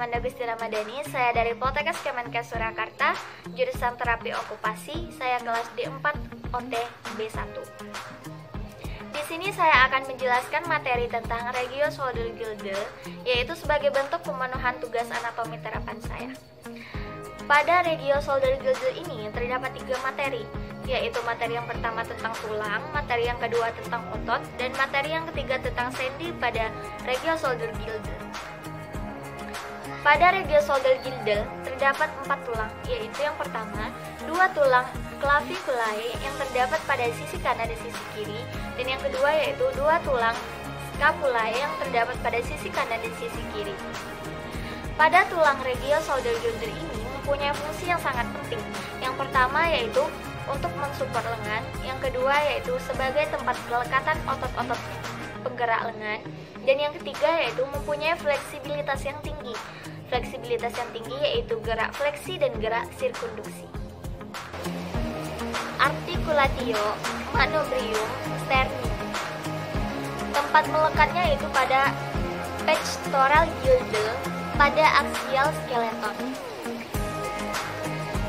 Amanda Gusti Ramadhani. Saya dari Poltekkes Kemenkes Surakarta, jurusan terapi okupasi. Saya kelas D4 OT B1. Di sini saya akan menjelaskan materi tentang Regio Solder-Gilde, yaitu sebagai bentuk pemenuhan tugas anatomi terapan saya. Pada Regio Solder-Gilde ini terdapat 3 materi, yaitu materi yang pertama tentang tulang, materi yang kedua tentang otot, dan materi yang ketiga tentang sendi pada Regio Solder-Gilde. Pada Regio Solder-Gilde terdapat 4 tulang, yaitu yang pertama 2 tulang claviculae yang terdapat pada sisi kanan dan sisi kiri, dan yang kedua yaitu 2 tulang scapulae yang terdapat pada sisi kanan dan sisi kiri. Pada tulang Regio Solder-Gilde ini mempunyai fungsi yang sangat penting. Yang pertama yaitu untuk mensupport lengan, yang kedua yaitu sebagai tempat kelekatan otot-otot penggerak lengan, dan yang ketiga yaitu mempunyai fleksibilitas yang tinggi. Fleksibilitas yang tinggi yaitu gerak fleksi dan gerak sirkunduksi. Articulatio manubrium sterni. Tempat melekatnya yaitu pada pectoral gilde pada axial skeleton.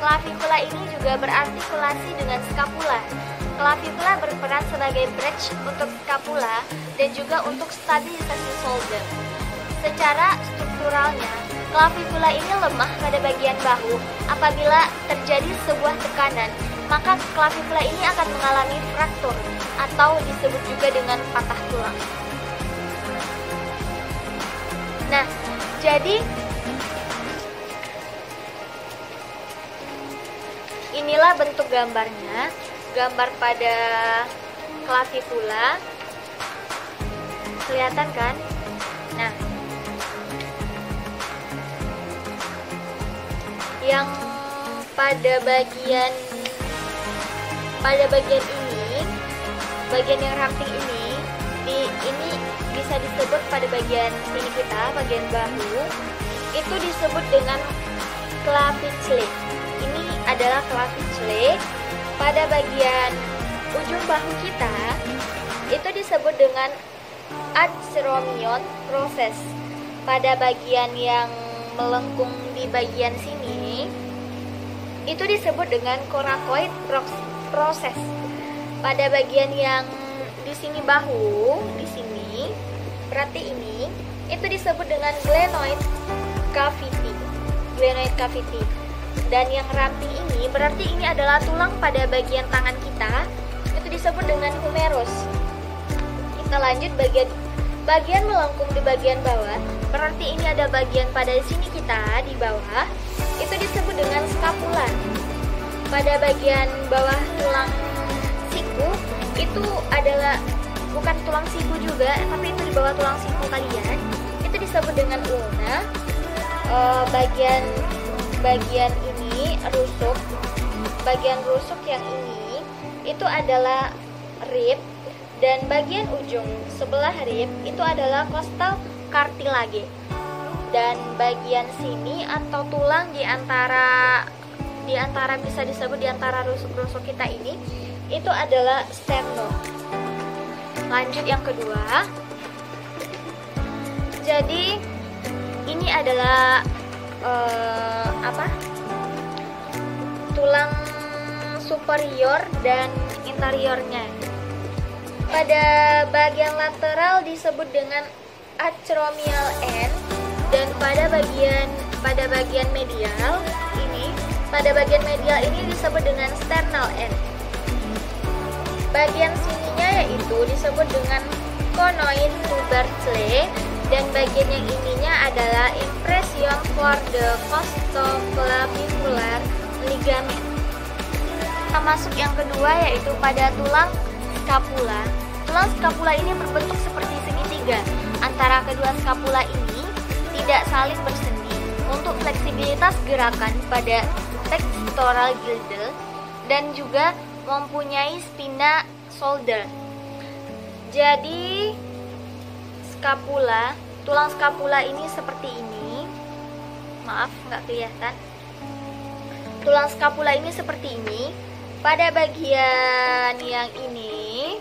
Clavicula ini juga berartikulasi dengan scapula. Clavicula berperan sebagai bridge untuk scapula dan juga untuk stabilisasi shoulder. Secara strukturalnya, clavicula ini lemah pada bagian bahu. Apabila terjadi sebuah tekanan, maka clavicula ini akan mengalami fraktur atau disebut juga dengan patah tulang. Nah, jadi inilah bentuk gambarnya, gambar pada clavicula, kelihatan kan? Nah, yang pada bagian ini, bagian yang ramping ini bisa disebut pada bagian sini kita, bagian bahu, itu disebut dengan claviculae. Ini adalah claviculae. Pada bagian ujung bahu kita itu disebut dengan acromion process. Pada bagian yang melengkung di bagian sini itu disebut dengan coracoid process. Pada bagian yang di sini bahu, di sini, berarti ini itu disebut dengan glenoid cavity. Glenoid cavity. Dan yang ramping ini berarti ini adalah tulang pada bagian tangan kita, itu disebut dengan humerus. Kita lanjut bagian melengkung di bagian bawah, berarti ini ada bagian pada sini kita di bawah, itu disebut dengan scapula. Pada bagian bawah tulang siku itu adalah bukan tulang siku juga, tapi itu di bawah tulang siku kalian, itu disebut dengan ulna. Bagian ini rusuk, bagian rusuk yang ini itu adalah rib, dan bagian ujung sebelah rib itu adalah costal cartilage. Dan bagian sini atau tulang di antara bisa disebut di antara rusuk-rusuk kita ini itu adalah sternum. Lanjut yang kedua. Jadi ini adalah tulang superior dan interiornya. Pada bagian lateral disebut dengan acromial end, dan pada bagian medial ini disebut dengan sternal end. Bagian sininya yaitu disebut dengan conoid tubercle, dan bagian yang ininya adalah impression for the costoclavicular ligament. Kita masuk yang kedua yaitu pada tulang scapula. Tulang scapula ini berbentuk seperti segitiga. Antara kedua scapula ini tidak saling bersendi untuk fleksibilitas gerakan pada pectoral gilde, dan juga mempunyai spina shoulder. Jadi tulang scapula ini seperti ini. Maaf, nggak kelihatan. Tulang scapula ini seperti ini. Pada bagian yang ini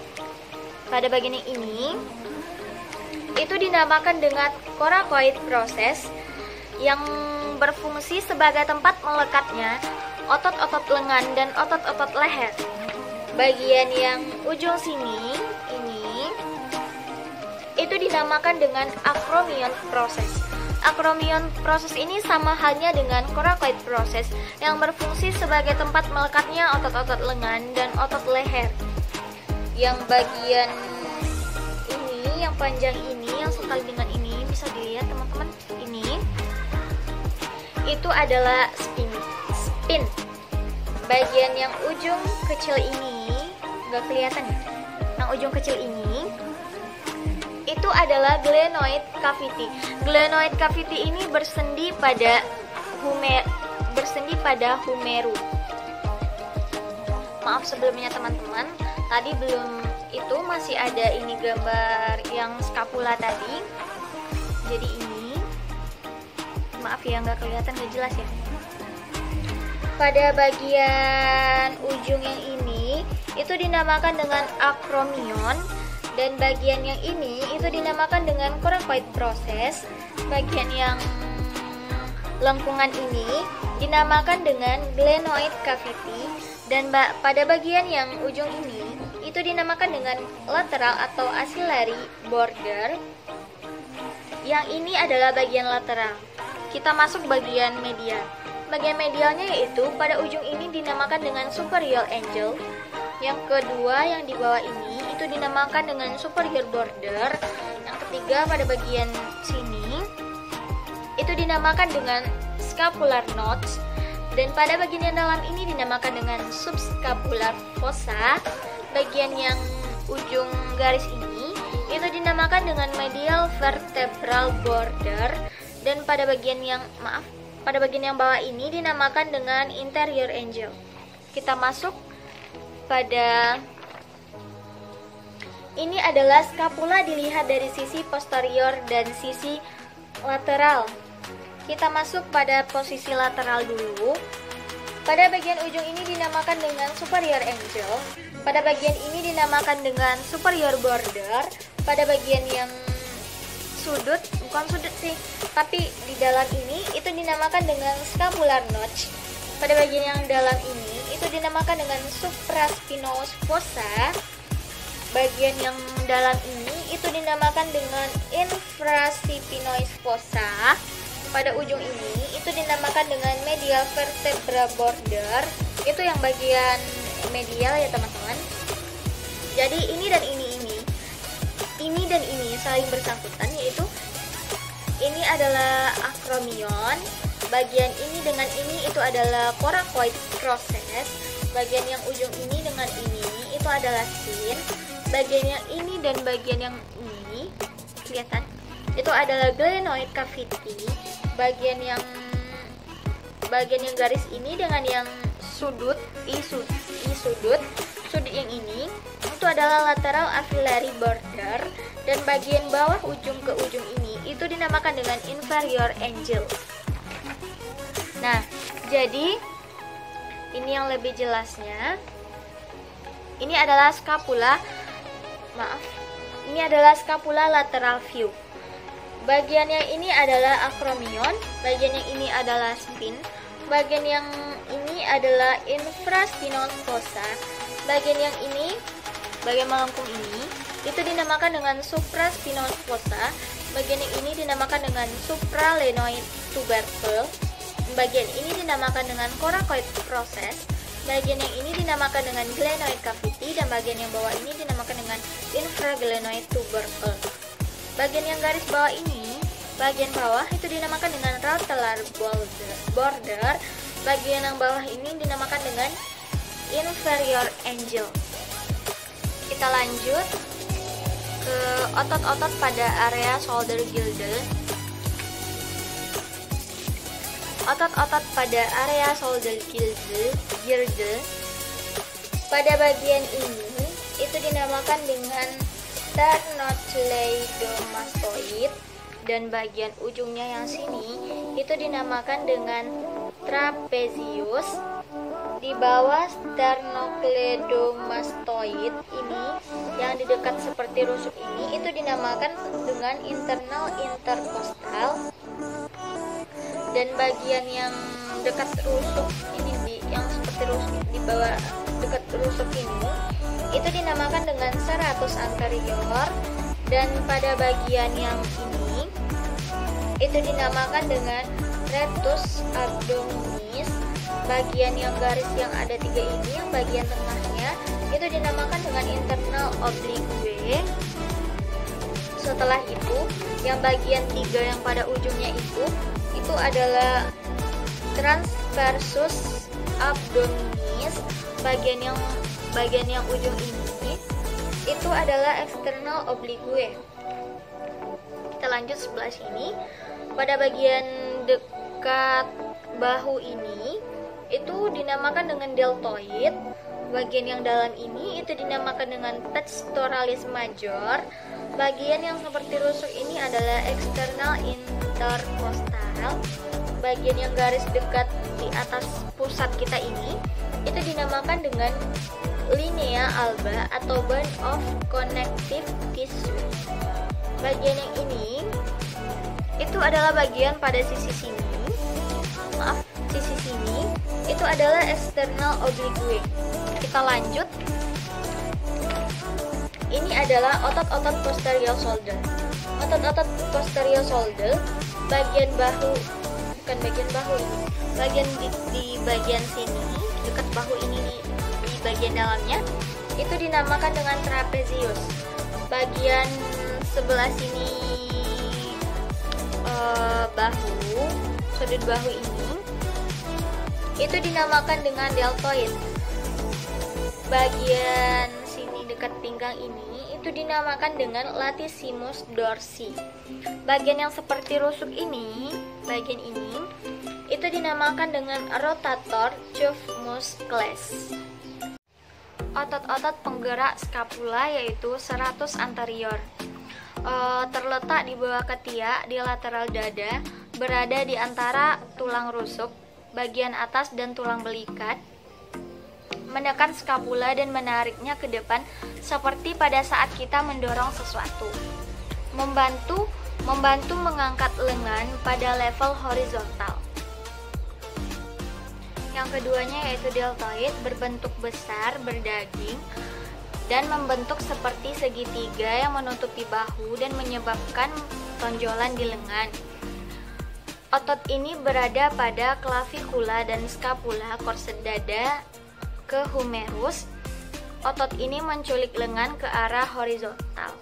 itu dinamakan dengan coracoid process, yang berfungsi sebagai tempat melekatnya otot-otot lengan dan otot-otot leher. Bagian yang ujung sini ini itu dinamakan dengan acromion process. Acromion proses ini sama halnya dengan coracoid proses yang berfungsi sebagai tempat melekatnya otot-otot lengan dan otot leher. Yang bagian ini, yang panjang ini, yang sekali dengan ini, bisa dilihat teman-teman, ini itu adalah spin. Bagian yang ujung kecil ini nggak kelihatan ya? Yang ujung kecil ini itu adalah glenoid cavity. Glenoid cavity ini bersendi pada humeru. Maaf sebelumnya teman-teman, tadi belum itu, masih ada ini gambar yang scapula tadi. Jadi ini, maaf ya nggak kelihatan, nggak jelas ya. Pada bagian ujung yang ini itu dinamakan dengan acromion, dan bagian yang ini itu dinamakan dengan coracoid process. Bagian yang lengkungan ini dinamakan dengan glenoid cavity, dan pada bagian yang ujung ini itu dinamakan dengan lateral atau axillary border. Yang ini adalah bagian lateral. Kita masuk bagian medial. Bagian medialnya yaitu pada ujung ini dinamakan dengan superior angle. Yang kedua yang di bawah ini itu dinamakan dengan superior border. Yang ketiga pada bagian sini itu dinamakan dengan scapular notch, dan pada bagian yang dalam ini dinamakan dengan subscapular fossa. Bagian yang ujung garis ini itu dinamakan dengan medial vertebral border, dan pada bagian yang bawah ini dinamakan dengan interior angle. Kita masuk pada ini adalah scapula dilihat dari sisi posterior dan sisi lateral. Kita masuk pada posisi lateral dulu. Pada bagian ujung ini dinamakan dengan superior angle. Pada bagian ini dinamakan dengan superior border. Pada bagian yang bukan sudut sih, tapi di dalam ini itu dinamakan dengan scapular notch. Pada bagian yang dalam ini itu dinamakan dengan supraspinous fossa. Bagian yang dalam ini itu dinamakan dengan infraspinous fossa. Pada ujung ini itu dinamakan dengan medial vertebral border. Itu yang bagian medial ya teman-teman. Jadi ini dan ini saling bersangkutan, yaitu ini adalah acromion, bagian ini dengan ini itu adalah coracoid process, bagian yang ujung ini dengan ini itu adalah spin, bagian yang ini dan bagian yang ini kelihatan itu adalah glenoid cavity, bagian yang garis ini dengan yang sudut yang ini itu adalah lateral axillary border, dan bagian bawah ujung ke ujung ini itu dinamakan dengan inferior angle. Nah, jadi ini yang lebih jelasnya. Ini adalah scapula lateral view. Bagian yang ini adalah acromion, bagian yang ini adalah spin, bagian yang ini adalah infraspinous fossa, bagian yang ini, bagian melengkung ini itu dinamakan dengan supraspinous fossa, bagian yang ini dinamakan dengan supralenoid tubercle, bagian ini dinamakan dengan coracoid process, bagian yang ini dinamakan dengan glenoid cavity, dan bagian yang bawah ini dinamakan dengan infraglenoid tubercle. Bagian yang garis bawah ini, bagian bawah itu dinamakan dengan lateral border, bagian yang bawah ini dinamakan dengan inferior angle. Kita lanjut ke otot-otot pada area shoulder girdle. Otot-otot pada area shoulder girdle pada bagian ini itu dinamakan dengan sternocleidomastoid, dan bagian ujungnya yang sini itu dinamakan dengan trapezius. Di bawah sternocleidomastoid ini yang di dekat seperti rusuk ini itu dinamakan dengan internal intercostal. dan bagian yang dekat rusuk ini yang seperti rusuk di bawah dekat rusuk ini itu dinamakan dengan serratus anterior, dan pada bagian yang ini itu dinamakan dengan rectus abdominis. Bagian yang garis yang ada 3 ini, yang bagian tengahnya itu dinamakan dengan internal oblique. Setelah itu, yang bagian 3 yang pada ujungnya itu adalah transversus abdominis. Bagian yang ujung ini itu adalah external oblique. Kita lanjut sebelah sini. Pada bagian dekat bahu ini itu dinamakan dengan deltoid. Bagian yang dalam ini itu dinamakan dengan pectoralis major. Bagian yang seperti rusuk ini adalah external intercostal. Bagian yang garis dekat di atas pusat kita ini itu dinamakan dengan linea alba atau band of connective tissue. Bagian yang ini itu adalah bagian pada sisi sini. Sisi sini itu adalah external oblique. Kita lanjut. Ini adalah otot-otot posterior shoulder. Otot-otot posterior shoulder, bagian bahu, bukan bagian bahu ini. Bagian di bagian sini, dekat bahu ini di bagian dalamnya, itu dinamakan dengan trapezius. Bagian sebelah sini bahu, sudut bahu ini itu dinamakan dengan deltoid. Bagian sini dekat pinggang ini itu dinamakan dengan latissimus dorsi. Bagian yang seperti rusuk ini, bagian ini itu dinamakan dengan rotator cuff muscles. Otot-otot penggerak scapula yaitu serratus anterior. Terletak di bawah ketiak di lateral dada, berada di antara tulang rusuk bagian atas dan tulang belikat, menekan skapula dan menariknya ke depan seperti pada saat kita mendorong sesuatu. Membantu mengangkat lengan pada level horizontal. Yang keduanya yaitu deltoid, berbentuk besar, berdaging, dan membentuk seperti segitiga yang menutupi bahu dan menyebabkan tonjolan di lengan. Otot ini berada pada clavikula dan scapula, korset dada ke humerus. Otot ini menculik lengan ke arah horizontal.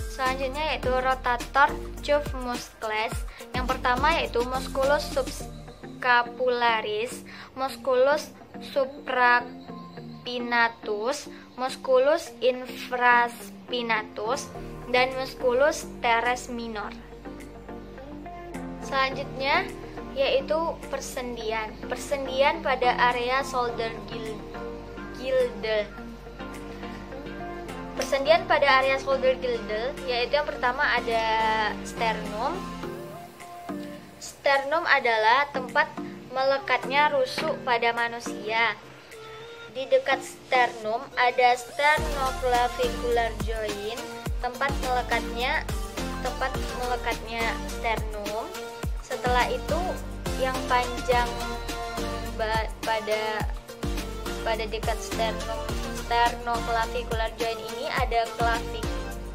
Selanjutnya yaitu rotator cuff muscles. Yang pertama yaitu musculus subscapularis, musculus supraspinatus, musculus infraspinatus, dan musculus teres minor. Selanjutnya yaitu persendian. Persendian pada area shoulder girdle. Persendian pada area shoulder girdle yaitu yang pertama ada sternum. Sternum adalah tempat melekatnya rusuk pada manusia. Di dekat sternum ada sternoclavicular joint, tempat melekatnya sternum. Setelah itu yang panjang pada dekat sternoclavicular joint ini ada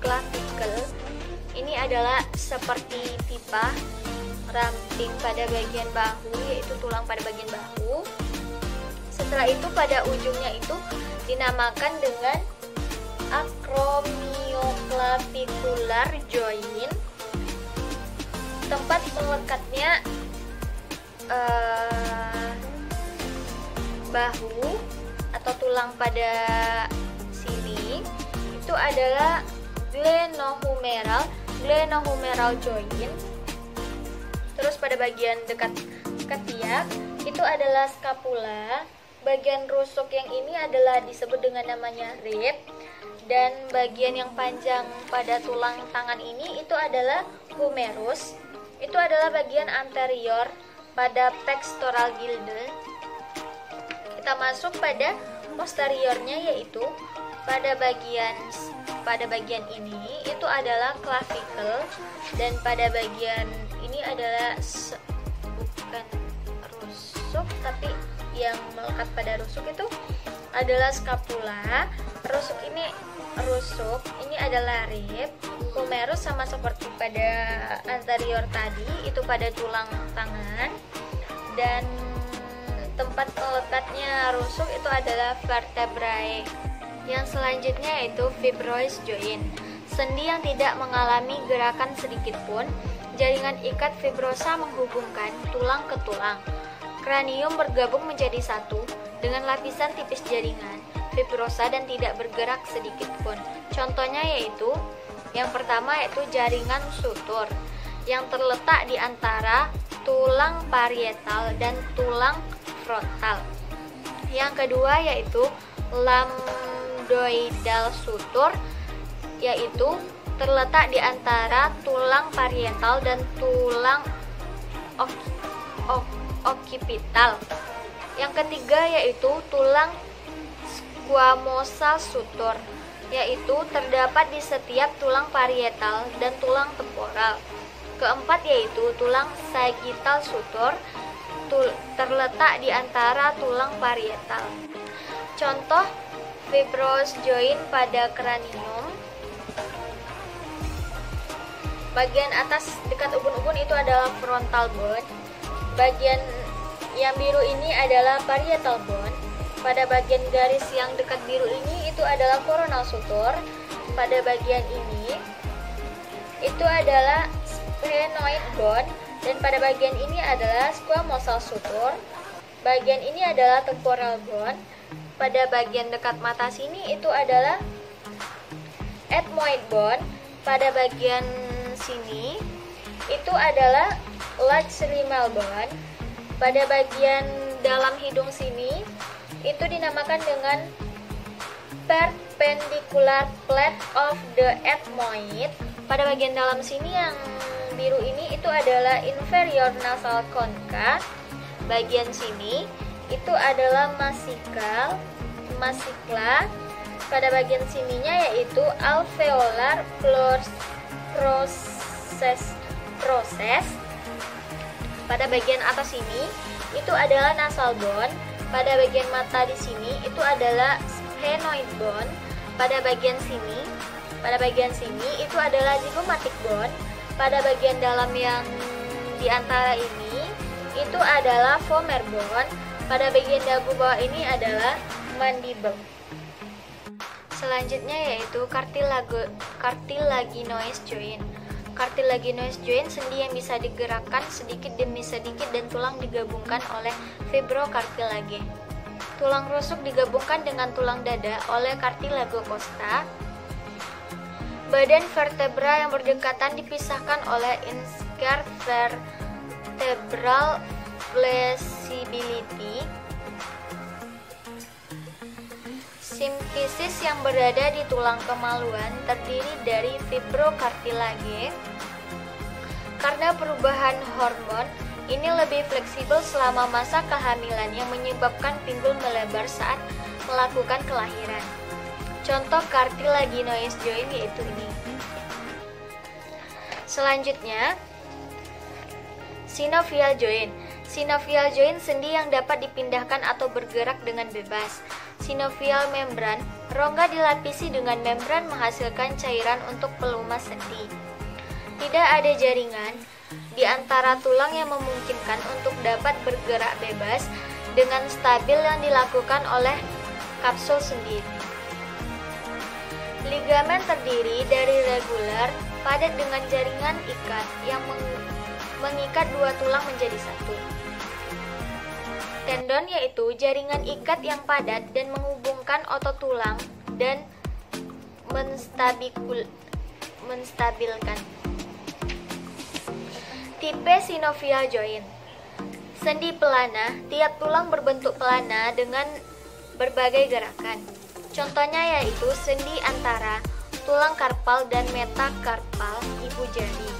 clavicle. Ini adalah seperti pipa ramping pada bagian bahu, yaitu tulang pada bagian bahu. Setelah itu pada ujungnya itu dinamakan dengan acromioclavicular joint, tempat melekatnya bahu atau tulang pada sini itu adalah glenohumeral joint. Terus pada bagian dekat ketiak itu adalah scapula. Bagian rusuk yang ini adalah disebut dengan namanya rib, dan bagian yang panjang pada tulang tangan ini itu adalah humerus. Itu adalah bagian anterior pada pectoral girdle. Kita masuk pada posteriornya, yaitu pada bagian ini itu adalah clavicle, dan pada bagian ini adalah tapi yang melekat pada rusuk itu adalah scapula. Rusuk ini adalah rib, humerus sama seperti pada anterior tadi itu pada tulang tangan, dan tempat melekatnya rusuk itu adalah vertebrae. Yang selanjutnya yaitu fibrosis joint, sendi yang tidak mengalami gerakan sedikit pun. Jaringan ikat fibrosa menghubungkan tulang ke tulang. Kranium bergabung menjadi satu dengan lapisan tipis jaringan fibrosa dan tidak bergerak sedikit pun. Contohnya yaitu yang pertama yaitu jaringan sutur yang terletak di antara tulang parietal dan tulang frontal. Yang kedua yaitu lambdoidal sutur, yaitu terletak di antara tulang parietal dan tulang occipital. Yang ketiga yaitu tulang squamosal sutur, yaitu terdapat di setiap tulang parietal dan tulang temporal. Keempat yaitu tulang sagittal sutur, terletak di antara tulang parietal. Contoh fibrosis joint pada kranium. Bagian atas dekat ubun-ubun itu adalah frontal bone. Bagian yang biru ini adalah parietal bone. Pada bagian garis yang dekat biru ini itu adalah coronal sutur. Pada bagian ini itu adalah sphenoid bone, dan pada bagian ini adalah squamosal sutur. Bagian ini adalah temporal bone. Pada bagian dekat mata sini itu adalah ethmoid bone. Pada bagian sini itu adalah large limal bone. Pada bagian dalam hidung sini itu dinamakan dengan perpendicular plate of the ethmoid. Pada bagian dalam sini yang biru ini itu adalah inferior nasal concha. Bagian sini itu adalah masikla. Pada bagian sininya yaitu alveolar process. Pada bagian atas ini itu adalah nasal bone. Pada bagian mata di sini itu adalah sphenoid bone. Pada bagian sini itu adalah zygomatic bone. Pada bagian dalam yang di antara ini itu adalah vomer bone. Pada bagian dagu bawah ini adalah mandible. Selanjutnya yaitu cartilaginous joint. Cartilaginous joint sendi yang bisa digerakkan sedikit demi sedikit dan tulang digabungkan oleh fibrocartilage. Tulang rusuk digabungkan dengan tulang dada oleh cartilago costa. Badan vertebra yang berdekatan dipisahkan oleh inscar vertebral flexibility. Simfisis yang berada di tulang kemaluan terdiri dari fibrocartilage. Karena perubahan hormon, ini lebih fleksibel selama masa kehamilan yang menyebabkan pinggul melebar saat melakukan kelahiran. Contoh cartilaginous joint yaitu ini. Selanjutnya, synovial joint. Synovial joint sendi yang dapat dipindahkan atau bergerak dengan bebas. Synovial membran, rongga dilapisi dengan membran menghasilkan cairan untuk pelumas sendi. Tidak ada jaringan di antara tulang yang memungkinkan untuk dapat bergerak bebas dengan stabil yang dilakukan oleh kapsul sendi. Ligamen terdiri dari regular, padat dengan jaringan ikat yang mengikat dua tulang menjadi satu. Tendon yaitu jaringan ikat yang padat dan menghubungkan otot tulang dan menstabilkan. Tipe synovial joint. Sendi pelana, tiap tulang berbentuk pelana dengan berbagai gerakan. Contohnya yaitu sendi antara tulang karpal dan metakarpal ibu jari.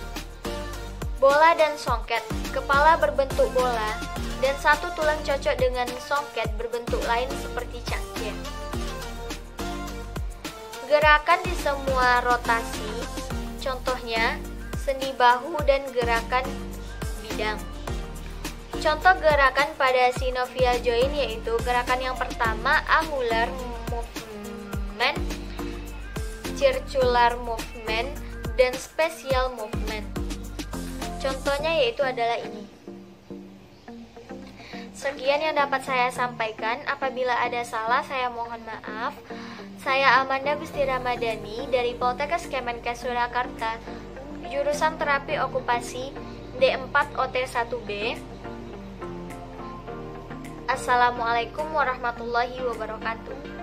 Bola dan songket, kepala berbentuk bola dan satu tulang cocok dengan songket berbentuk lain seperti cangkir. Gerakan di semua rotasi, contohnya sendi bahu dan gerakan bidang. Contoh gerakan pada synovial joint yaitu gerakan yang pertama angular movement, circular movement, dan special movement. Contohnya yaitu adalah ini. Sekian yang dapat saya sampaikan. Apabila ada salah, saya mohon maaf. Saya Amanda Gusti Ramadhani dari Poltekkes Kemenkes Surakarta, jurusan terapi okupasi D4 OT1B. Assalamualaikum warahmatullahi wabarakatuh.